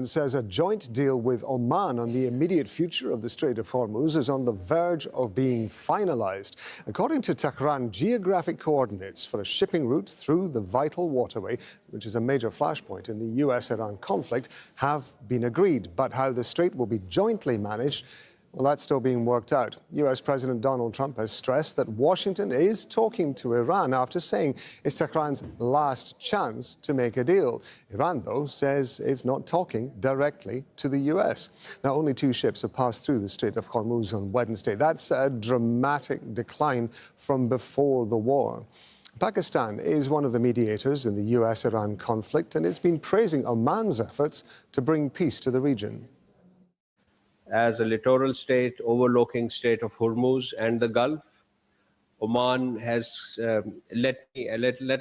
Says a joint deal with Oman on the immediate future of the Strait of Hormuz is on the verge of being finalised. According to Tehran, geographic coordinates for a shipping route through the vital waterway, which is a major flashpoint in the US-Iran conflict, have been agreed. But how the strait will be jointly managed, well, that's still being worked out. US President Donald Trump has stressed that Washington is talking to Iran after saying it's Tehran's last chance to make a deal. Iran, though, says it's not talking directly to the US. Now, only 2 ships have passed through the Strait of Hormuz on Wednesday. That's a dramatic decline from before the war. Pakistan is one of the mediators in the US-Iran conflict, and it's been praising Oman's efforts to bring peace to the region. As a littoral state overlooking Strait of Hormuz and the Gulf, Oman has, let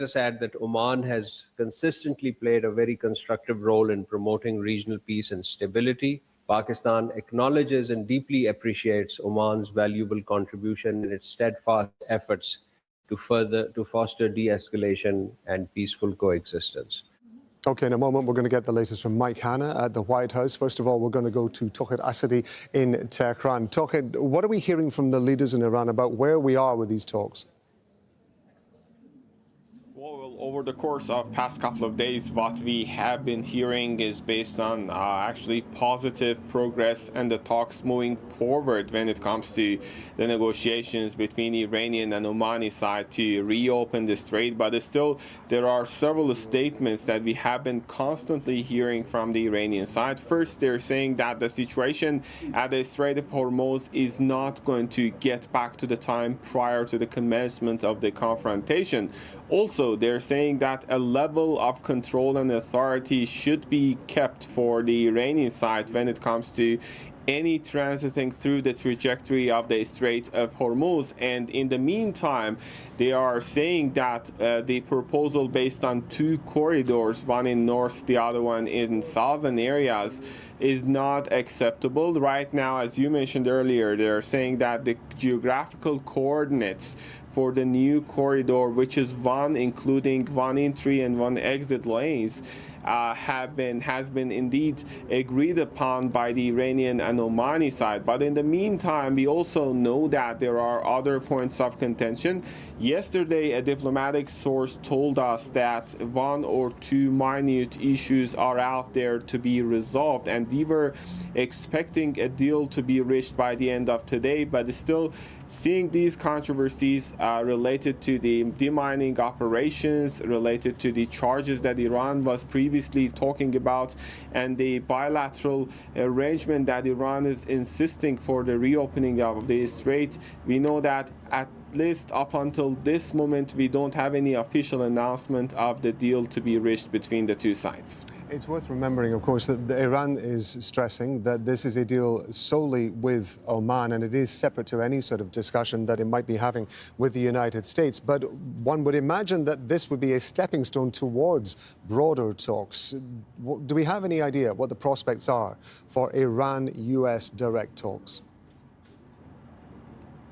us add that Oman has consistently played a very constructive role in promoting regional peace and stability. Pakistan acknowledges and deeply appreciates Oman's valuable contribution in its steadfast efforts to foster de-escalation and peaceful coexistence. OK, in a moment, we're going to get the latest from Mike Hanna at the White House. First of all, we're going to go to Tawhid Asadi in Tehran. Tawhid, what are we hearing from the leaders in Iran about where we are with these talks? Well, over the course of past couple of days, what we have been hearing is based on actually positive progress and the talks moving forward when it comes to the negotiations between Iranian and Omani side to reopen the strait. But still, there are several statements that we have been constantly hearing from the Iranian side. First, they're saying that the situation at the Strait of Hormuz is not going to get back to the time prior to the commencement of the confrontation. Also, they're saying that a level of control and authority should be kept for the Iranian side when it comes to any transiting through the trajectory of the Strait of Hormuz. And in the meantime, they are saying that the proposal based on 2 corridors, one in north, the other one in southern areas, is not acceptable. Right now, as you mentioned earlier, they're saying that the geographical coordinates for the new corridor, which is one including 1 entry and 1 exit lanes, has been indeed agreed upon by the Iranian and Omani side. But in the meantime, we also know that there are other points of contention. Yesterday, a diplomatic source told us that 1 or 2 minute issues are out there to be resolved, and we were expecting a deal to be reached by the end of today, but still seeing these controversies related to the demining operations, related to the charges that Iran was previously talking about, and the bilateral arrangement that Iran is insisting for the reopening of the strait, we know that at least up until this moment, we don't have any official announcement of the deal to be reached between the 2 sides. It's worth remembering, of course, that Iran is stressing that this is a deal solely with Oman, and it is separate to any sort of discussion that it might be having with the United States. But one would imagine that this would be a stepping stone towards broader talks. Do we have any idea what the prospects are for Iran-US direct talks?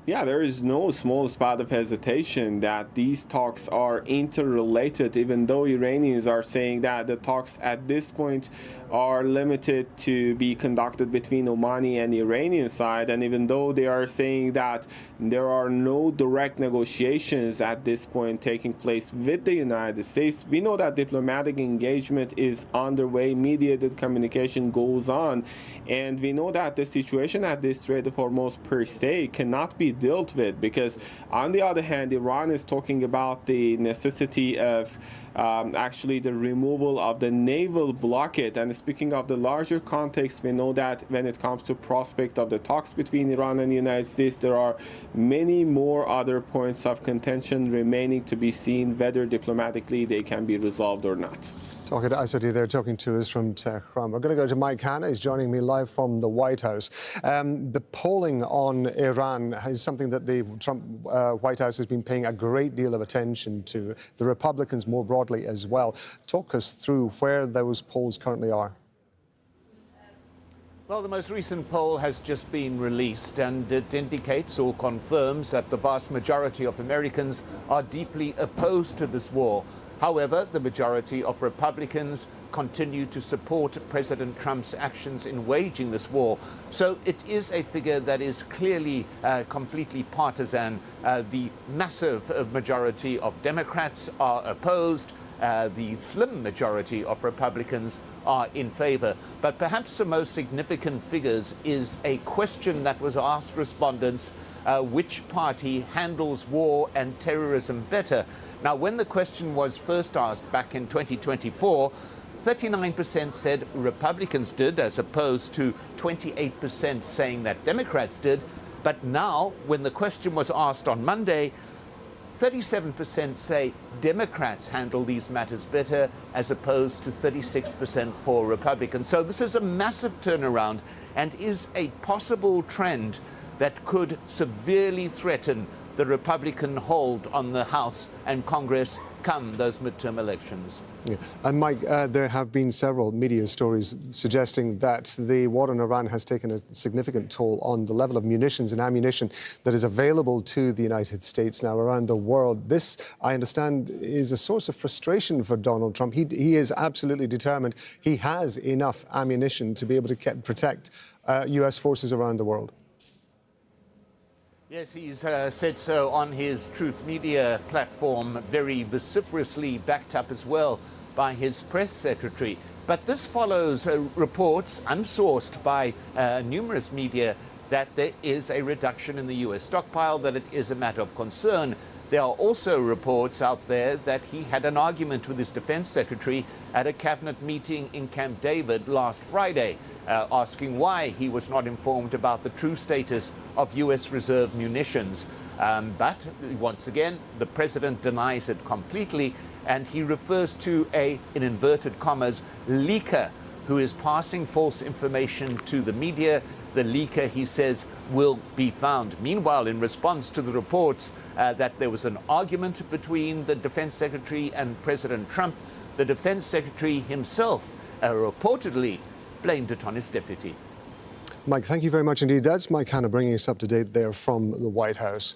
Yeah, there is no small spot of hesitation that these talks are interrelated, even though Iranians are saying that the talks at this point are limited to be conducted between Omani and Iranian side, and even though they are saying that there are no direct negotiations at this point taking place with the United States, we know that diplomatic engagement is underway, mediated communication goes on, and we know that the situation at the Strait of Hormuz per se cannot be dealt with, because on the other hand, Iran is talking about the necessity of actually the removal of the naval blockade. And speaking of the larger context, we know that when it comes to prospect of the talks between Iran and the United States, there are many more other points of contention remaining to be seen, whether diplomatically they can be resolved or not. Tawhid Asadi there talking to us from Tehran. We're going to go to Mike Hanna. He's joining me live from the White House. The polling on Iran is something that the Trump White House has been paying a great deal of attention to. The Republicans more broadly as well. Talk us through where those polls currently are. Well, the most recent poll has just been released, and it indicates or confirms that the vast majority of Americans are deeply opposed to this war. However, the majority of Republicans continue to support President Trump's actions in waging this war. So it is a figure that is clearly completely partisan. The massive majority of Democrats are opposed. The slim majority of Republicans are in favor. But perhaps the most significant figures is a question that was asked respondents, which party handles war and terrorism better? Now, when the question was first asked back in 2024, 39% said Republicans did, as opposed to 28% saying that Democrats did. But now, when the question was asked on Monday, 37% say Democrats handle these matters better, as opposed to 36% for Republicans. So this is a massive turnaround and is a possible trend that could severely threaten the Republican hold on the House and Congress come those midterm elections. Yeah. And Mike, there have been several media stories suggesting that the war in Iran has taken a significant toll on the level of munitions and ammunition that is available to the United States now around the world. This, I understand, is a source of frustration for Donald Trump. He is absolutely determined he has enough ammunition to be able to protect U.S. forces around the world. Yes, he's said so on his Truth Media platform, very vociferously backed up as well by his press secretary. But this follows reports unsourced by numerous media that there is a reduction in the U.S. stockpile, that it is a matter of concern. There are also reports out there that he had an argument with his defense secretary at a cabinet meeting in Camp David last Friday, asking why he was not informed about the true status of U.S. reserve munitions. But once again, the president denies it completely, and he refers to in inverted commas, leaker who is passing false information to the media. The leaker, he says, will be found. Meanwhile, in response to the reports that there was an argument between the defense secretary and President Trump, the defense secretary himself reportedly blamed it on his deputy. Mike, thank you very much indeed. That's Mike Hanna bringing us up to date there from the White House.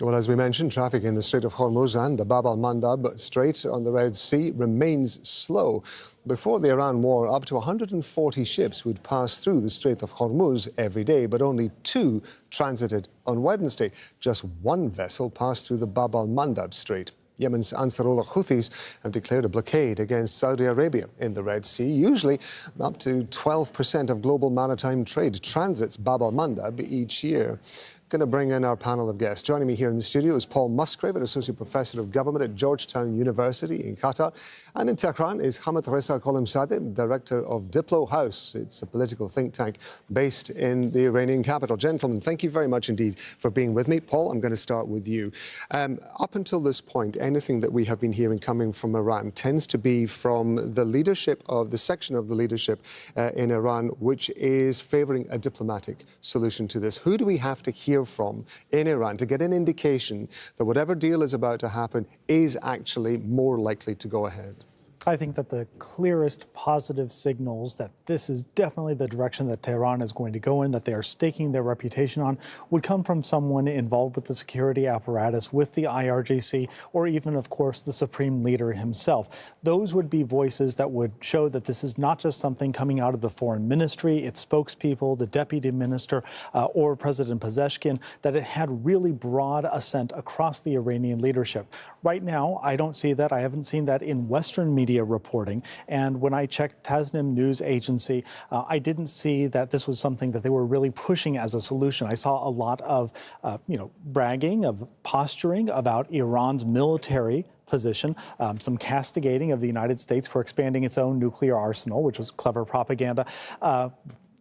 Well, as we mentioned, traffic in the Strait of Hormuz and the Bab al-Mandab Strait on the Red Sea remains slow. Before the Iran war, up to 140 ships would pass through the Strait of Hormuz every day, but only 2 transited on Wednesday. Just 1 vessel passed through the Bab al-Mandab Strait. Yemen's Ansarullah Houthis have declared a blockade against Saudi Arabia in the Red Sea. Usually, up to 12% of global maritime trade transits Bab al-Mandab each year. Going to bring in our panel of guests. Joining me here in the studio is Paul Musgrave, an Associate Professor of Government at Georgetown University in Qatar. And in Tehran is Hamid Reza Kolimzadeh, Director of Diplo House. It's a political think tank based in the Iranian capital. Gentlemen, thank you very much indeed for being with me. Paul, I'm going to start with you. Up until this point, anything that we have been hearing coming from Iran tends to be from the leadership of the section of the leadership in Iran, which is favouring a diplomatic solution to this. Who do we have to hear from in Iran to get an indication that whatever deal is about to happen is actually more likely to go ahead? I think that the clearest positive signals that this is definitely the direction that Tehran is going to go in, that they are staking their reputation on, would come from someone involved with the security apparatus, with the IRGC, or even, of course, the supreme leader himself. Those would be voices that would show that this is not just something coming out of the foreign ministry, its spokespeople, the deputy minister, or President Pezeshkian, that it had really broad assent across the Iranian leadership. Right now, I don't see that. I haven't seen that in Western media reporting. And when I checked Tasnim news agency, I didn't see that this was something that they were really pushing as a solution. I saw a lot of, bragging, of posturing about Iran's military position, some castigating of the United States for expanding its own nuclear arsenal, which was clever propaganda.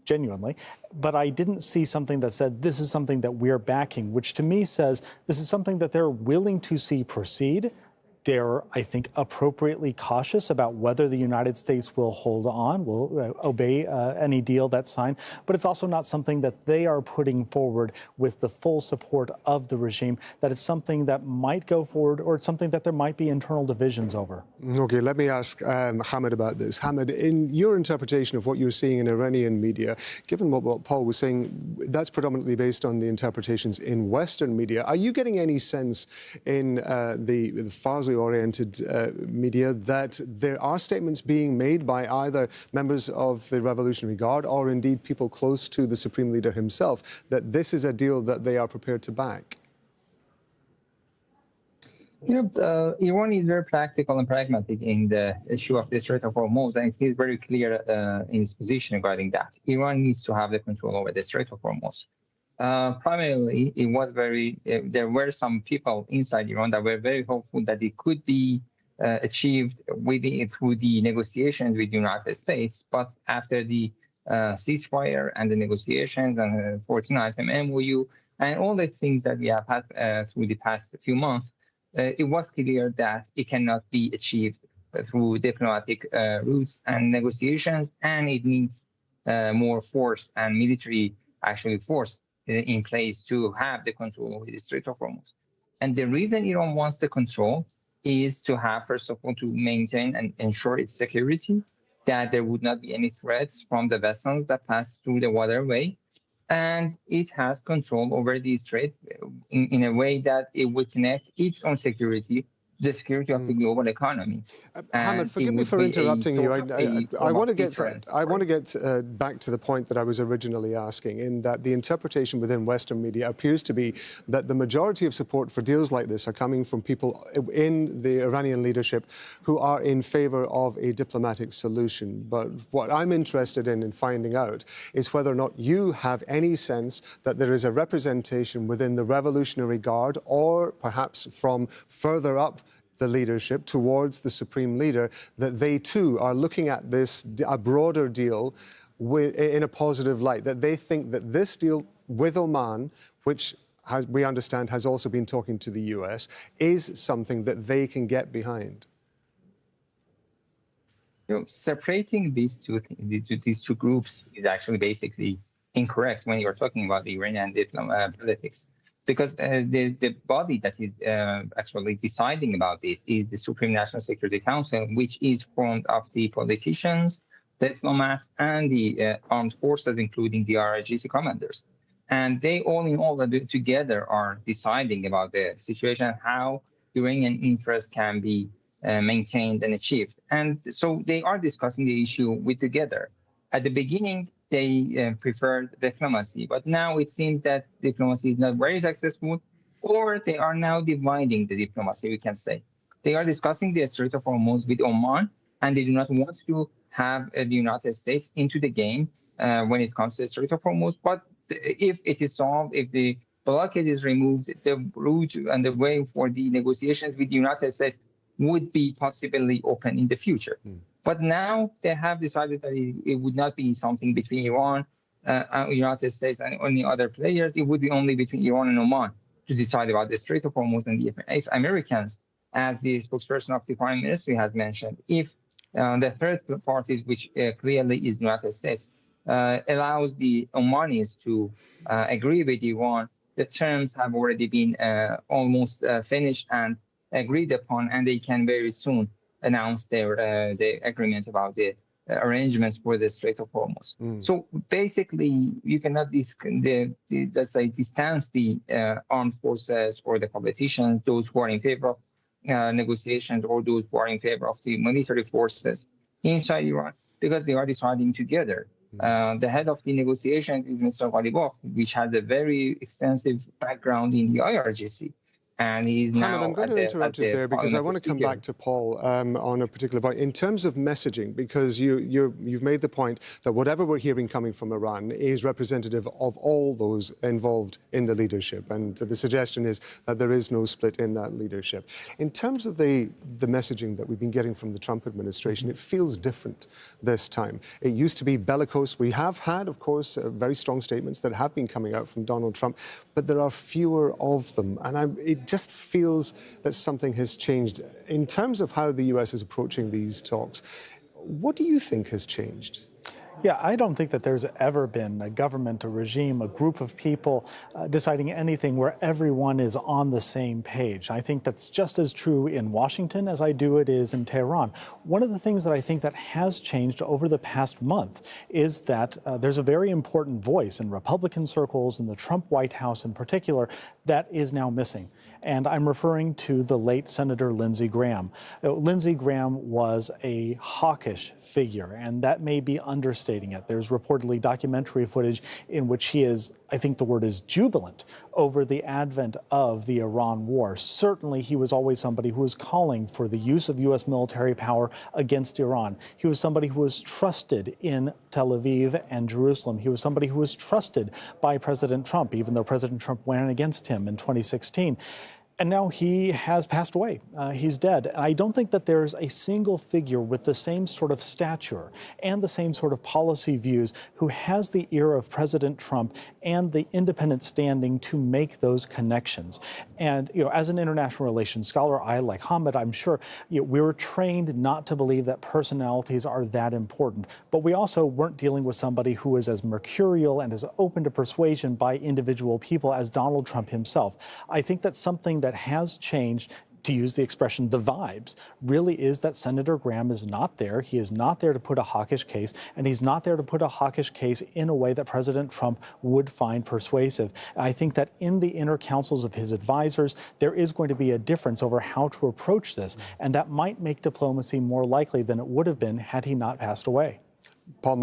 Genuinely, but I didn't see something that said this is something that we're backing, which to me says this is something that they're willing to see proceed. They're, I think, appropriately cautious about whether the United States will hold on, will obey any deal that's signed. But it's also not something that they are putting forward with the full support of the regime, that it's something that might go forward or it's something that there might be internal divisions over. OK, let me ask Hamid about this. Hamid, in your interpretation of what you're seeing in Iranian media, given what Paul was saying, that's predominantly based on the interpretations in Western media. Are you getting any sense in the Farsi politically oriented media that there are statements being made by either members of the Revolutionary Guard or indeed people close to the Supreme Leader himself that this is a deal that they are prepared to back. Iran is very practical and pragmatic in the issue of the Strait of Hormuz, and it is very clear in its position regarding that. Iran needs to have the control over the Strait of Hormuz. Primarily, it was there were some people inside Iran that were very hopeful that it could be achieved through the negotiations with the United States. But after the ceasefire and the negotiations and the 14-item MOU and all the things that we have had through the past few months, it was clear that it cannot be achieved through diplomatic routes and negotiations, and it needs more force and military force in place to have the control over the Strait of Hormuz. And the reason Iran wants the control is to have, first of all, to maintain and ensure its security, that there would not be any threats from the vessels that pass through the waterway. And it has control over the strait in a way that it would connect its own security, the security of the global economy. Hamid, forgive me for interrupting you. I want to get back to the point that I was originally asking, in that the interpretation within Western media appears to be that the majority of support for deals like this are coming from people in the Iranian leadership who are in favor of a diplomatic solution. But what I'm interested in finding out is whether or not you have any sense that there is a representation within the Revolutionary Guard or perhaps from further up the leadership towards the Supreme Leader, that they too are looking at this, a broader deal in a positive light, that they think that this deal with Oman, which we understand has also been talking to the US, is something that they can get behind. Separating these two groups is actually basically incorrect when you're talking about the Iranian politics. Because the body that is actually deciding about this is the Supreme National Security Council, which is formed of the politicians, diplomats, and the armed forces, including the RIGC commanders. And they all in all together are deciding about the situation, how Iranian interest can be maintained and achieved. And so they are discussing the issue together. At the beginning, they preferred diplomacy, but now it seems that diplomacy is not very successful, or they are now dividing the diplomacy, we can say. They are discussing the Strait of Hormuz with Oman, and they do not want to have the United States into the game when it comes to the Strait of Hormuz. But if it is solved, if the blockade is removed, the route and the way for the negotiations with the United States would be possibly open in the future. But now they have decided that it would not be something between Iran, United States, and any other players. It would be only between Iran and Oman to decide about the Strait of Hormuz. And if Americans, as the spokesperson of the Prime Minister has mentioned, if the third parties, which clearly is the United States, allows the Omanis to agree with Iran, the terms have already been almost finished and agreed upon, and they can very soon announce their agreement about the arrangements for the Strait of Hormuz. So basically, you cannot let's say distance the armed forces or the politicians, those who are in favor of negotiations or those who are in favor of the military forces inside Iran, because they are deciding together. The head of the negotiations is Mr. Ghalibaf, which has a very extensive background in the IRGC. And he's now Hamid, I'm going to interrupt you there because I want to come back to Paul on a particular point. In terms of messaging, because you've made the point that whatever we're hearing coming from Iran is representative of all those involved in the leadership. And the suggestion is that there is no split in that leadership. In terms of the messaging that we've been getting from the Trump administration, it feels different this time. It used to be bellicose. We have had, of course, very strong statements that have been coming out from Donald Trump, but there are fewer of them. And it just feels that something has changed. In terms of how the US is approaching these talks, what do you think has changed? Yeah, I don't think that there's ever been a government, a regime, a group of people deciding anything where everyone is on the same page. I think that's just as true in Washington as I do it is in Tehran. One of the things that I think that has changed over the past month is that there's a very important voice in Republican circles, in the Trump White House in particular, that is now missing. And I'm referring to the late Senator Lindsey Graham. Lindsey Graham was a hawkish figure, and that may be understating it. There's reportedly documentary footage in which he is, I think the word is jubilant over the advent of the Iran war. Certainly, he was always somebody who was calling for the use of U.S. military power against Iran. He was somebody who was trusted in Tel Aviv and Jerusalem. He was somebody who was trusted by President Trump, even though President Trump went against him in 2016. And now he has passed away. He's dead. And I don't think that there's a single figure with the same sort of stature and the same sort of policy views who has the ear of President Trump and the independent standing to make those connections. And, as an international relations scholar, like Hamid, I'm sure we were trained not to believe that personalities are that important. But we also weren't dealing with somebody who was as mercurial and as open to persuasion by individual people as Donald Trump himself. I think that's something that has changed, to use the expression, the vibes, really is that Senator Graham is not there. He is not there to put a hawkish case, and he's not there to put a hawkish case in a way that President Trump would find persuasive. I think that in the inner councils of his advisors, there is going to be a difference over how to approach this, and that might make diplomacy more likely than it would have been had he not passed away. Paul